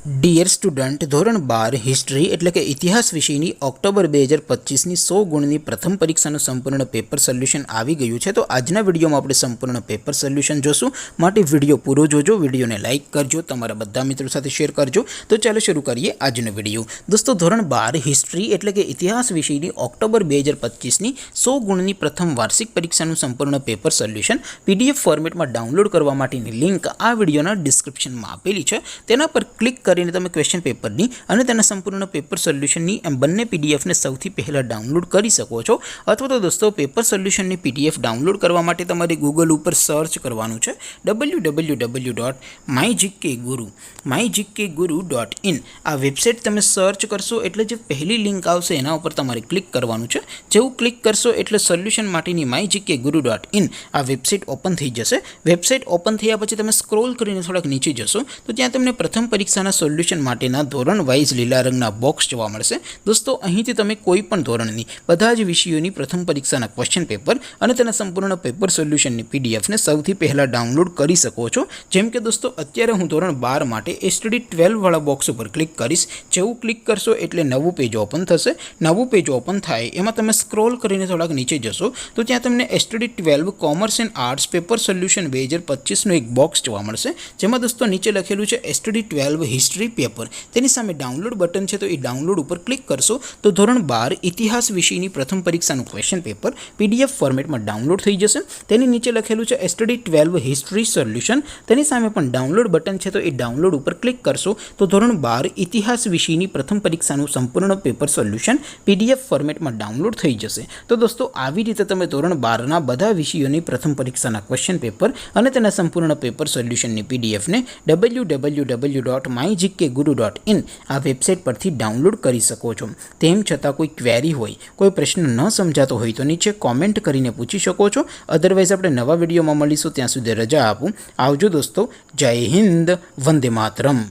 Dear student, ધોરણ 12 history એટલે કે ઇતિહાસ વિષયની ઓક્ટોબર 2025ની 100 ગુણની પ્રથમ પરીક્ષાનું સંપૂર્ણ પેપર સોલ્યુશન આવી ગયું છે। તો આજના વિડીયોમાં આપણે સંપૂર્ણ પેપર સોલ્યુશન જોશું। માટે વિડીયો પૂરો જોજો, વિડીયોને લાઇક કરજો, તમારા બધા મિત્રો સાથે શેર કરજો। તો ચાલો શરૂ કરીએ આજનો વિડીયો। દોસ્તો, ધોરણ 12 હિસ્ટ્રી એટલે કે ઇતિહાસ વિષયની ઓક્ટોબર 2025ની 100 ગુણની પ્રથમ વાર્ષિક પરીક્ષાનું સંપૂર્ણ પેપર સોલ્યુશન પીડીએફ ફોર્મેટમાં ડાઉનલોડ કરવા માટેની લિંક આ વિડીયોના ડિસ્ક્રિપ્શનમાં આપેલી છે। તેના પર ક્લિક કરીને તમે ક્વેશ્ચન પેપરની અને તેના સંપૂર્ણ પેપર સોલ્યુશનની એમ બંને પીડીએફને સૌથી પહેલાં ડાઉનલોડ કરી શકો છો। અથવા તો દોસ્તો, પેપર સોલ્યુશનની પીડીએફ ડાઉનલોડ કરવા માટે તમારે ગૂગલ ઉપર સર્ચ કરવાનું છે www.mygkguru.in। આ વેબસાઇટ તમે સર્ચ કરશો એટલે જે પહેલી લિંક આવશે એના ઉપર તમારે ક્લિક કરવાનું છે। જેવું ક્લિક કરશો એટલે સોલ્યુશન માટેની mygkguru.in આ વેબસાઇટ ઓપન થઈ જશે। વેબસાઇટ ઓપન થયા પછી તમે સ્ક્રોલ કરીને થોડાક નીચે જશો તો ત્યાં તમને પ્રથમ પરીક્ષાના સોલ્યુશન માટેના ધોરણ વાઇઝ લીલા રંગના બોક્સ જોવા મળશે। દોસ્તો, અહીંથી તમે કોઈ પણ ધોરણની બધા જ વિષયોની પ્રથમ પરીક્ષાના ક્વેશ્ચન પેપર અને તેના સંપૂર્ણ પેપર સોલ્યુશનની પીડીએફને સૌથી પહેલાં ડાઉનલોડ કરી શકો છો। જેમ કે દોસ્તો, અત્યારે હું ધોરણ 12 માટે STD 12 વાળા બોક્સ ઉપર ક્લિક કરીશ। જેવું ક્લિક કરશો એટલે નવું પેજ ઓપન થશે। નવું પેજ ઓપન થાય એમાં તમે સ્ક્રોલ કરીને થોડાક નીચે જશો તો ત્યાં તમને STD 12 commerce and arts paper solution 2025નું એક બોક્સ જોવા મળશે। જેમાં દોસ્તો નીચે લખેલું છે STD 12 હિસ્ટ્રી પેપર। તેની સામે ડાઉનલોડ બટન છે, તો એ ડાઉનલોડ ઉપર ક્લિક કરશો તો ધોરણ 12 ઇતિહાસ વિષયની પ્રથમ પરીક્ષાનું ક્વેશ્ચન પેપર પીડીએફ ફોર્મેટમાં ડાઉનલોડ થઈ જશે। તેની નીચે લખેલું છે STD 12 હિસ્ટ્રી સોલ્યુશન। તેની સામે પણ ડાઉનલોડ બટન છે, તો એ ડાઉનલોડ ઉપર ક્લિક કરશો તો ધોરણ 12 ઇતિહાસ વિષયની પ્રથમ પરીક્ષાનું સંપૂર્ણ પેપર સોલ્યુશન પીડીએફ ફોર્મેટમાં ડાઉનલોડ થઈ જશે। તો દોસ્તો, આવી રીતે તમે ધોરણ 12ના બધા વિષયોની પ્રથમ પરીક્ષાના ક્વેશ્ચન પેપર અને તેના સંપૂર્ણ પેપર સોલ્યુશનની પીડીએફને www.mygkguru.in આ વેબસાઇટ પરથી ડાઉનલોડ કરી શકો છો। તેમ છતાં કોઈ ક્વેરી હોય, કોઈ પ્રશ્ન ન સમજાતો હોય તો નીચે કોમેન્ટ કરીને પૂછી શકો છો। અધરવાઇઝ આપણે નવા વિડીયોમાં મળીશું, ત્યાં સુધી રજા આપું। આવજો દોસ્તો, જય હિન્દ, વંદે માતરમ।